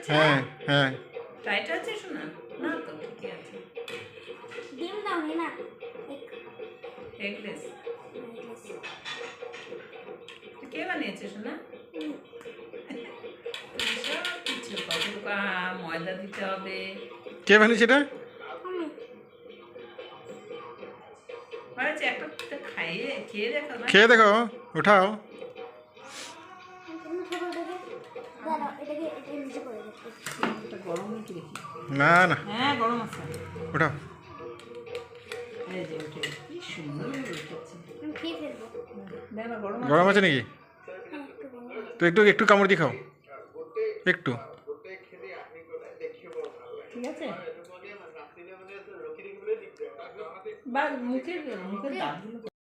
হ্যাঁ হ্যাঁ টাইট আছে শোনা না তো ঠিকই আছে ডিম দাও না এগলেস কে বানিয়েছে শোনা কিছু কত ময়দা দিতে হবে কে বানিয়েছে এটা একটা খাইয়ে খেয়ে দেখো খেয়ে দেখো উঠাও গরম নাকি দেখি না না হ্যাঁ গরম আছে উঠাও এই যে উঠে কি সুন্দর উঠেছে দেখো গরম গরম আছে নাকি তো একটু একটু কামড় দিয়ে খাও একটু ঠিক আছে বা মুখের দাঁতগুলো